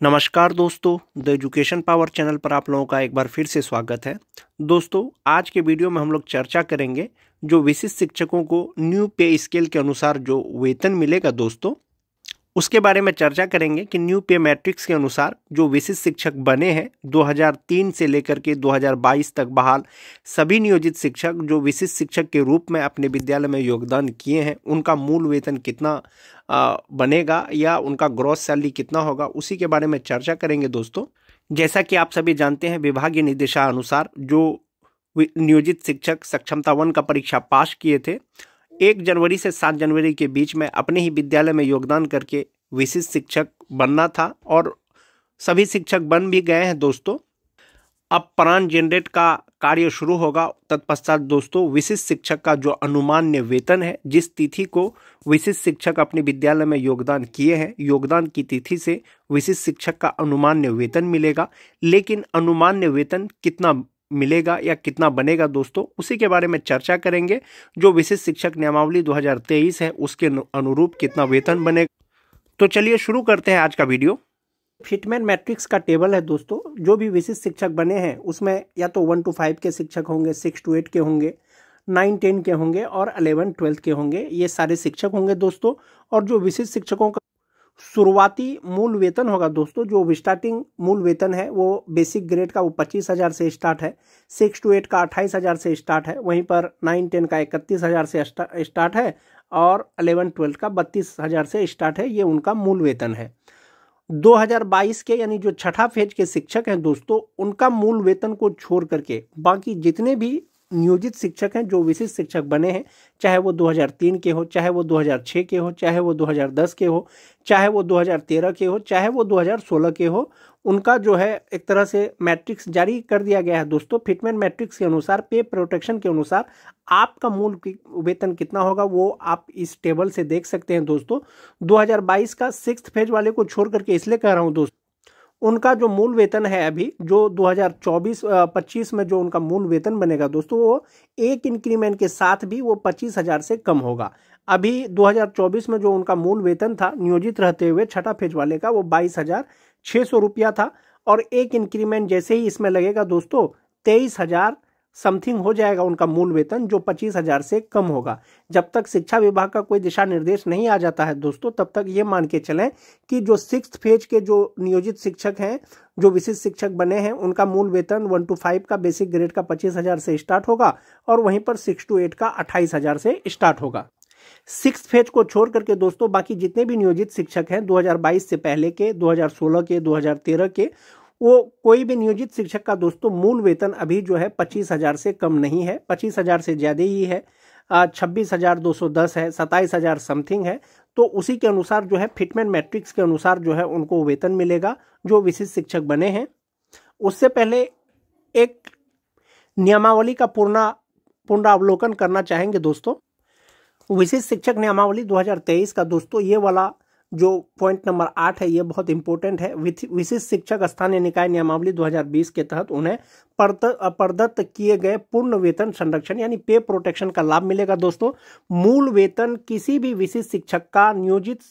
नमस्कार दोस्तों, the education power channel पर आप लोगों का एक बार फिर से स्वागत है। दोस्तों, आज के वीडियो में हम लोग चर्चा करेंगे जो विशिष्ट शिक्षकों को न्यू पे स्केल के अनुसार जो वेतन मिलेगा दोस्तों, उसके बारे में चर्चा करेंगे कि न्यू पे मैट्रिक्स के अनुसार जो विशिष्ट शिक्षक बने हैं 2003 से लेकर के 2022 तक बहाल सभी नियोजित शिक्षक जो विशिष्ट शिक्षक के रूप में अपने विद्यालय में योगदान किए हैं, उनका मूल वेतन कितना बनेगा या उनका ग्रॉस सैलरी कितना होगा, उसी के बारे में चर्चा करेंगे दोस्तों। जैसा कि आप सभी जानते हैं, विभागीय निर्देशानुसार जो नियोजित शिक्षक सक्षमता 1 का परीक्षा पास किए थे, 1 जनवरी से 7 जनवरी के बीच में अपने ही विद्यालय में योगदान करके विशिष्ट शिक्षक बनना था और सभी शिक्षक बन भी गए हैं दोस्तों। अब प्राण जनरेट का कार्य शुरू होगा। तत्पश्चात दोस्तों विशिष्ट शिक्षक का जो अनुमान्य वेतन है, जिस तिथि को विशिष्ट शिक्षक अपने विद्यालय में योगदान किए हैं, योगदान की तिथि से विशिष्ट शिक्षक का अनुमान्य वेतन मिलेगा। लेकिन अनुमान्य वेतन कितना मिलेगा या कितना बनेगा दोस्तों, उसी के बारे में चर्चा करेंगे। जो विशिष्ट शिक्षक नियमावली 2023 है, उसके अनुरूप कितना वेतन बनेगा। तो चलिए शुरू करते हैं आज का वीडियो। फिटमैन मैट्रिक्स का टेबल है दोस्तों। जो भी विशिष्ट शिक्षक बने हैं उसमें या तो 1 to 5 के शिक्षक होंगे, 6 to 8 के होंगे, 9 10 के होंगे और 11 12 के होंगे। ये सारे शिक्षक होंगे दोस्तों। और जो विशिष्ट शिक्षकों का शुरुआती मूल वेतन होगा दोस्तों, जो स्टार्टिंग मूल वेतन है वो बेसिक ग्रेड का वो 25,000 से स्टार्ट है, 6 to 8 का 28,000 से स्टार्ट है, वहीं पर 9 10 का 31,000 से स्टार्ट है और 11 12 का 32,000 से स्टार्ट है। ये उनका मूल वेतन है। 2022 के यानी जो छठा फेज के शिक्षक हैं दोस्तों, उनका मूल वेतन को छोड़ करके बाकी जितने भी नियोजित शिक्षक हैं जो विशिष्ट शिक्षक बने हैं, चाहे वो 2003 के हो, चाहे वो 2006 के हो, चाहे वो 2010 के हो, चाहे वो 2013 के हो, चाहे वो 2016 के हो, उनका जो है एक तरह से मैट्रिक्स जारी कर दिया गया है दोस्तों। फिटमैन मैट्रिक्स के अनुसार, पे प्रोटेक्शन के अनुसार आपका मूल वेतन कितना होगा वो आप इस टेबल से देख सकते हैं दोस्तों। 2022 का 6th फेज वाले को छोड़ करके इसलिए कह रहा हूं दोस्तों, उनका जो मूल वेतन है अभी जो 2024-25 में जो उनका मूल वेतन बनेगा दोस्तों, वो एक इंक्रीमेंट के साथ भी वो 25,000 से कम होगा। अभी 2024 में जो उनका मूल वेतन था नियोजित रहते हुए छठा फेज वाले का, वो 22,600 रुपया था। और एक इंक्रीमेंट जैसे ही इसमें लगेगा दोस्तों, 23,000 समथिंग हो जाएगा उनका मूल वेतन, जो 25,000 से कम होगा। जब तक शिक्षा विभाग का कोई दिशा निर्देश नहीं आ जाता है दोस्तों, तब तक ये मान के चलें कि जो 6th फेज के जो नियोजित शिक्षक हैं, जो विशिष्ट शिक्षक बने हैं, उनका मूल वेतन 1 to 5 का बेसिक ग्रेड का 25,000 से स्टार्ट होगा और वहीं पर 6 to 8 का 28,000 से स्टार्ट होगा। 6th फेज को छोड़ करके दोस्तों बाकी जितने भी नियोजित शिक्षक हैं 2022 से पहले के, 2016 के, 2013 के, वो कोई भी नियोजित शिक्षक का दोस्तों मूल वेतन अभी जो है 25,000 से कम नहीं है, 25,000 से ज़्यादा ही है। 26,210 है, 27,000 समथिंग है। तो उसी के अनुसार जो है फिटमैन मैट्रिक्स के अनुसार जो है उनको वेतन मिलेगा जो विशिष्ट शिक्षक बने हैं। उससे पहले एक नियमावली का पुनरावलोकन करना चाहेंगे दोस्तों। विशिष्ट शिक्षक नियमावली 2023 का दोस्तों ये वाला जो पॉइंट नंबर 8 है, ये बहुत इंपॉर्टेंट है। विशिष्ट शिक्षक स्थानीय निकाय नियमावली 2020 के तहत उन्हें प्रदत्त किए गए पूर्ण वेतन संरक्षण यानी पे प्रोटेक्शन का लाभ मिलेगा दोस्तों। मूल वेतन किसी भी विशिष्ट शिक्षक का नियोजित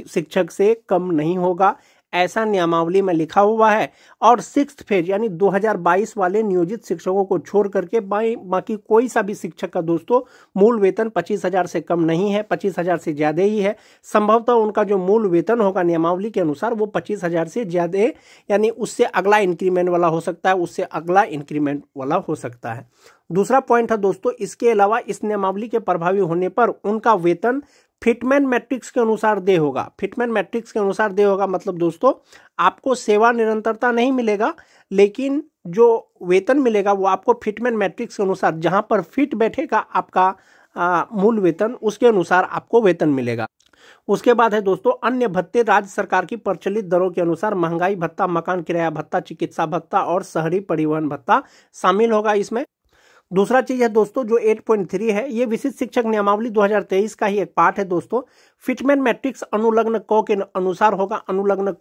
शिक्षक से कम नहीं होगा, ऐसा नियमावली में लिखा हुआ है। और 6th फेज यानी 2022 वाले नियोजित शिक्षकों को छोड़ करके बाकी कोई सा भी शिक्षक का दोस्तों मूल वेतन 25,000 से कम नहीं है, 25,000 से ज्यादा ही है। संभवतः उनका जो मूल वेतन होगा नियमावली के अनुसार वो 25,000 से ज्यादा, यानी उससे अगला इंक्रीमेंट वाला हो सकता है, उससे अगला इंक्रीमेंट वाला हो सकता है। दूसरा पॉइंट है दोस्तों, इसके अलावा इस नियमावली के प्रभावी होने पर उनका वेतन फिटमैन मैट्रिक्स के अनुसार दे होगा। फिटमैन मैट्रिक्स के अनुसार दे होगा मतलब दोस्तों आपको सेवा निरंतरता नहीं मिलेगा, लेकिन जो वेतन मिलेगा वो आपको फिटमैन मैट्रिक्स के अनुसार, जहां पर फिट बैठेगा आपका मूल वेतन, उसके अनुसार आपको वेतन मिलेगा। उसके बाद है दोस्तों अन्य भत्ते। राज्य सरकार की प्रचलित दरों के अनुसार महंगाई भत्ता, मकान किराया भत्ता, चिकित्सा भत्ता और शहरी परिवहन भत्ता शामिल होगा इसमें। दूसरा चीज है दोस्तों जो 8.3 है, ये विशिष्ट शिक्षक नियमावली 2023 का ही एक पार्ट है दोस्तों। फिटमैन मैट्रिक्स अनुलग्न क के अनुसार होगा। अनुलग्न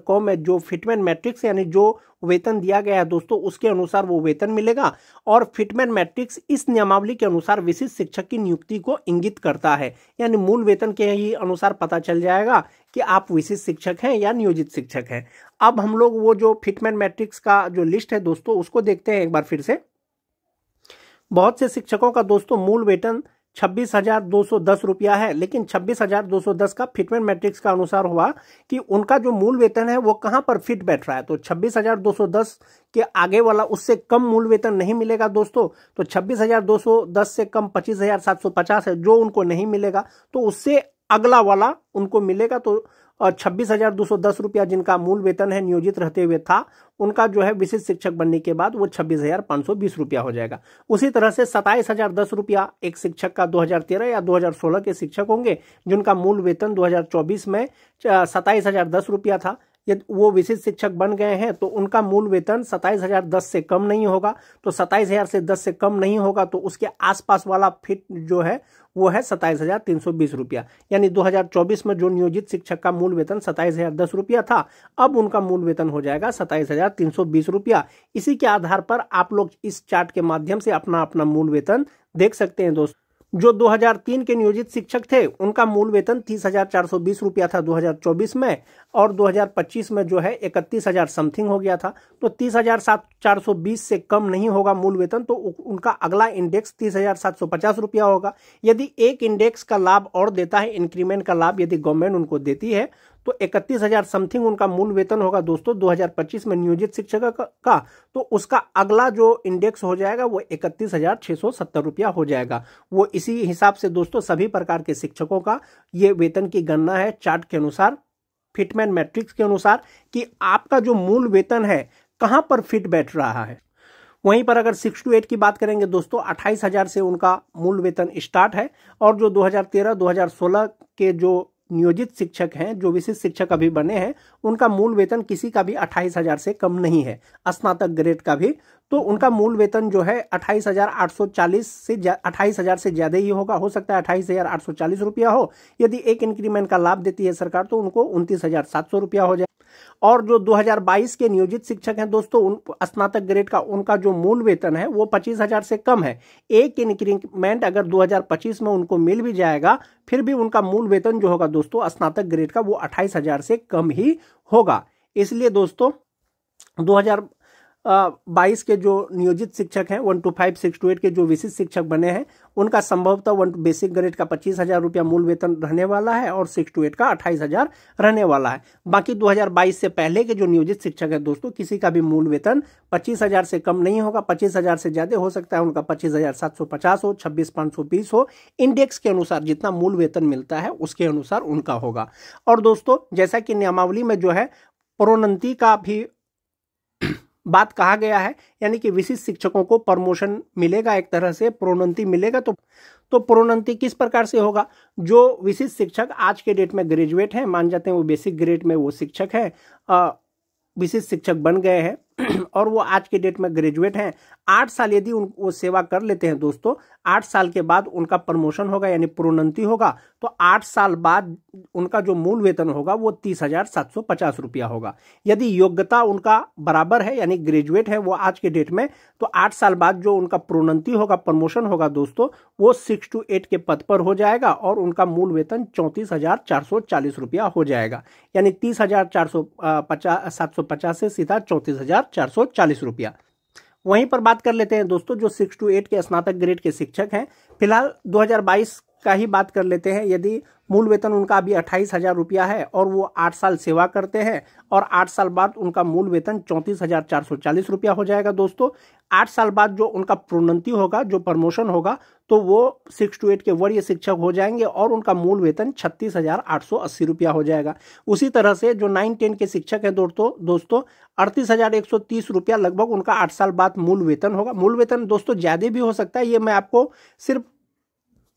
क में जो फिटमैन मैट्रिक्स यानी जो वेतन दिया गया है दोस्तों उसके अनुसार वो वेतन मिलेगा। और फिटमैन मैट्रिक्स इस नियमावली के अनुसार विशिष्ट शिक्षक की नियुक्ति को इंगित करता है, यानी मूल वेतन के ही अनुसार पता चल जाएगा कि आप विशिष्ट शिक्षक हैं या नियोजित शिक्षक हैं। अब हम लोग वो जो फिटमैन मैट्रिक्स का जो लिस्ट है दोस्तों उसको देखते हैं एक बार फिर से। बहुत से शिक्षकों का दोस्तों मूल वेतन 26,210 रुपया है, लेकिन 26,210 का फिटमैन मैट्रिक्स का अनुसार हुआ कि उनका जो मूल वेतन है वो कहां पर फिट बैठ रहा है। तो 26,210 के आगे वाला उससे कम मूल वेतन नहीं मिलेगा दोस्तों। तो 26,210 से कम 25,750 है जो उनको नहीं मिलेगा, तो उससे अगला वाला उनको मिलेगा। तो 26,210 रुपया जिनका मूल वेतन है नियोजित रहते हुए था, उनका जो है विशिष्ट शिक्षक बनने के बाद वो 26,520 रुपया हो जाएगा। उसी तरह से 27,010 रुपया एक शिक्षक का 2013 या 2016 के शिक्षक होंगे जिनका मूल वेतन 2024 में 27,010 रुपया था। यदि वो विशिष्ट शिक्षक बन गए हैं तो उनका मूल वेतन 27,010 से कम नहीं होगा। तो 27,000 से 10 से कम नहीं होगा, तो उसके आसपास वाला फिट जो है वो है 27,320 रुपया। यानी 2024 में जो नियोजित शिक्षक का मूल वेतन 27,010 रुपया था, अब उनका मूल वेतन हो जाएगा 27,320 रुपया। इसी के आधार पर आप लोग इस चार्ट के माध्यम से अपना अपना मूल वेतन देख सकते हैं दोस्तों। जो 2003 के नियोजित शिक्षक थे उनका मूल वेतन 30,420 रुपया था 2024 में, और 2025 में जो है 31,000 समथिंग हो गया था। तो 30,420 से कम नहीं होगा मूल वेतन, तो उनका अगला इंडेक्स 30,750 रुपया होगा। यदि एक इंडेक्स का लाभ और देता है, इंक्रीमेंट का लाभ यदि गवर्नमेंट उनको देती है, तो 31,000 समथिंग उनका मूल वेतन होगा दोस्तों 2025 में नियोजित शिक्षक का। तो उसका अगला जो इंडेक्स हो जाएगा वो 31,670 रुपया हो जाएगा। वो इसी हिसाब से दोस्तों सभी प्रकार के शिक्षकों का ये वेतन की गणना है चार्ट के अनुसार, फिटमैन मैट्रिक्स के अनुसार, कि आपका जो मूल वेतन है कहां पर फिट बैठ रहा है। वहीं पर अगर 6 to 8 की बात करेंगे दोस्तों, 28,000 से उनका मूल वेतन स्टार्ट है। और जो 2013-2016 के जो नियोजित शिक्षक हैं, जो विशिष्ट शिक्षक अभी बने हैं, उनका मूल वेतन किसी का भी 28,000 से कम नहीं है, स्नातक ग्रेड का भी। तो उनका मूल वेतन जो है 28,840 से 28,000 से ज्यादा ही होगा। हो सकता है 28,840 रुपया हो। यदि एक इंक्रीमेंट का लाभ देती है सरकार तो उनको 29,700 रुपया हो जाए। और जो 2022 के नियोजित शिक्षक हैं दोस्तों, स्नातक ग्रेड का, उनका जो मूल वेतन है वो 25,000 से कम है। एक इंक्रीमेंट अगर 2025 में उनको मिल भी जाएगा, फिर भी उनका मूल वेतन जो होगा दोस्तों स्नातक ग्रेड का वो 28,000 से कम ही होगा। इसलिए दोस्तों 2022 के जो नियोजित शिक्षक हैं 1 to 5, 6 to 8 के जो विशिष्ट शिक्षक बने हैं, उनका संभवतः 1 बेसिक ग्रेड का 25,000 रुपया मूल वेतन रहने वाला है और 6 to 8 का 28,000 रहने वाला है। बाकी 2022 से पहले के जो नियोजित शिक्षक है दोस्तों, किसी का भी मूल वेतन 25,000 से कम नहीं होगा। 25,000 से ज्यादा हो सकता है उनका 25,750 हो, 26,520 हो। इंडेक्स के अनुसार जितना मूल वेतन मिलता है उसके अनुसार उनका होगा। और दोस्तों जैसा कि नियमावली में जो है प्रोन्नति का भी बात कहा गया है, यानी कि विशिष्ट शिक्षकों को प्रमोशन मिलेगा, एक तरह से प्रोन्नति मिलेगा। तो प्रोन्नति किस प्रकार से होगा? जो विशिष्ट शिक्षक आज के डेट में ग्रेजुएट हैं, मान जाते हैं वो बेसिक ग्रेड में वो शिक्षक है, विशिष्ट शिक्षक बन गए हैं और वो आज के डेट में ग्रेजुएट हैं, 8 साल यदि वो सेवा कर लेते हैं दोस्तों, 8 साल के बाद उनका प्रमोशन होगा यानी प्रोन्नति होगा। तो 8 साल बाद उनका जो मूल वेतन होगा वो 30,750 रुपया होगा। यदि योग्यता उनका बराबर है यानी ग्रेजुएट है वो आज के डेट में, तो 8 साल बाद जो उनका प्रोन्नति होगा, प्रमोशन होगा दोस्तों, वो 6 to 8 के पद पर हो जाएगा और उनका मूल वेतन 34,440 रुपया हो जाएगा। यानी 30,750 से सीधा 34,440 रुपया। वहीं पर बात कर लेते हैं दोस्तों जो 6 to 8 के स्नातक ग्रेड के शिक्षक हैं। फिलहाल 2022 का ही बात कर लेते हैं। यदि मूल वेतन उनका अभी 28,000 रुपया है और वो 8 साल सेवा करते हैं और 8 साल बाद उनका मूल वेतन 34,440 रुपया हो जाएगा दोस्तों। 8 साल बाद जो उनका प्रोन्नति होगा, जो प्रमोशन होगा, तो वो 6 to 8 के वरीय शिक्षक हो जाएंगे और उनका मूल वेतन 36,880 रुपया हो जाएगा। उसी तरह से जो 9-10 के शिक्षक हैं दोस्तों 38,130 रुपया लगभग उनका 8 साल बाद मूल वेतन होगा। मूल वेतन दोस्तों ज्यादा भी हो सकता है, ये मैं आपको सिर्फ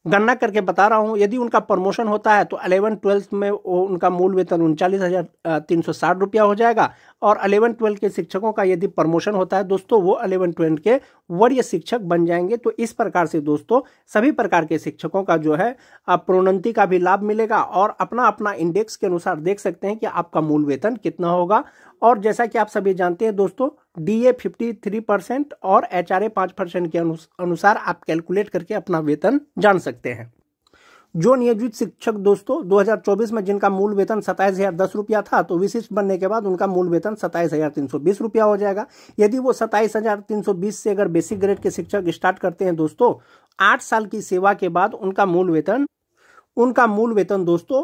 गणना करके बता रहा हूं, यदि उनका प्रमोशन होता है तो 11-12 में उनका मूल वेतन 39,360 रुपया हो जाएगा। और 11-12 के शिक्षकों का यदि प्रमोशन होता है दोस्तों, वो 11-12 के वरीय शिक्षक बन जाएंगे। तो इस प्रकार से दोस्तों सभी प्रकार के शिक्षकों का जो है प्रोन्नति का भी लाभ मिलेगा और अपना अपना इंडेक्स के अनुसार देख सकते हैं कि आपका मूल वेतन कितना होगा। और जैसा कि आप सभी जानते हैं दोस्तों, DA 53% और HRA 5% के अनुसार आप कैलकुलेट करके अपना वेतन जान सकते हैं। जो नियोजित शिक्षक दोस्तों 2024 में जिनका मूल वेतन 27,010 रुपया था, तो विशिष्ट बनने के बाद उनका मूल वेतन 27,320 रुपया हो जाएगा। यदि वो 27,320 से अगर बेसिक ग्रेड के शिक्षक स्टार्ट करते हैं दोस्तों, 8 साल की सेवा के बाद उनका मूल वेतन दोस्तों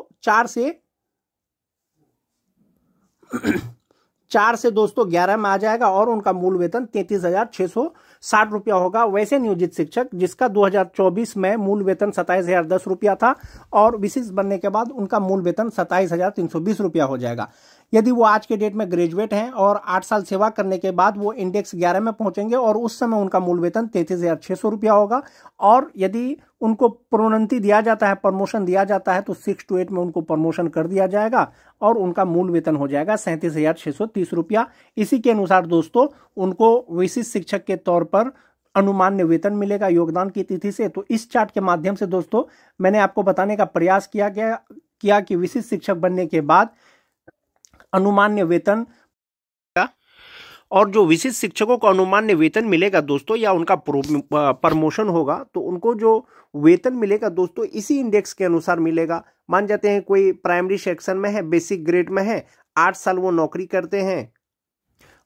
4 से दोस्तों 11 में आ जाएगा और उनका मूल वेतन 33,660 रुपया होगा। वैसे नियोजित शिक्षक जिसका 2024 में मूल वेतन 27,010 रुपया था और विशिष्ट बनने के बाद उनका मूल वेतन 27,320 रुपया हो जाएगा। यदि वो आज के डेट में ग्रेजुएट हैं और 8 साल सेवा करने के बाद वो इंडेक्स 11 में पहुंचेंगे और उस समय उनका मूल वेतन 33,600 रुपया होगा। और यदि उनको प्रोन्नति दिया जाता है, प्रमोशन दिया जाता है, तो 6 to 8 में उनको प्रमोशन कर दिया जाएगा और उनका मूल वेतन हो जाएगा 37,630 रुपया। इसी के अनुसार दोस्तों उनको विशिष्ट शिक्षक के तौर पर अनुमान्य वेतन मिलेगा योगदान की तिथि से। तो इस चार्ट के माध्यम से दोस्तों मैंने आपको बताने का प्रयास किया कि विशिष्ट शिक्षक बनने के बाद अनुमान्य वेतन और जो विशिष्ट शिक्षकों को अनुमान्य वेतन मिलेगा दोस्तों या उनका प्रमोशन होगा, तो उनको जो वेतन मिलेगा दोस्तों इसी इंडेक्स के अनुसार मिलेगा। मान जाते हैं कोई प्राइमरी सेक्शन में है, बेसिक ग्रेड में है, 8 साल वो नौकरी करते हैं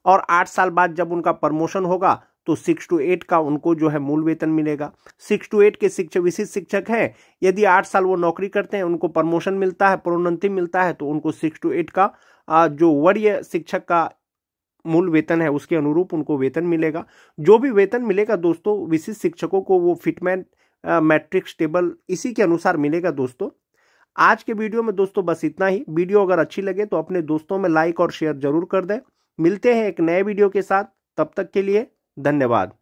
और 8 साल बाद जब उनका प्रमोशन होगा तो 6 to 8 का उनको जो है मूल वेतन मिलेगा। 6 to 8 के विशिष्ट शिक्षक हैं, यदि 8 साल वो नौकरी करते हैं, उनको प्रमोशन मिलता है, प्रोन्नति मिलता है, तो उनको 6 to 8 का जो वरीय शिक्षक का मूल वेतन है उसके अनुरूप उनको वेतन मिलेगा। जो भी वेतन मिलेगा दोस्तों विशिष्ट शिक्षकों को वो फिटमैन मैट्रिक्स टेबल इसी के अनुसार मिलेगा दोस्तों। आज के वीडियो में दोस्तों बस इतना ही। वीडियो अगर अच्छी लगे तो अपने दोस्तों में लाइक और शेयर जरूर कर दें। मिलते हैं एक नए वीडियो के साथ, तब तक के लिए धन्यवाद।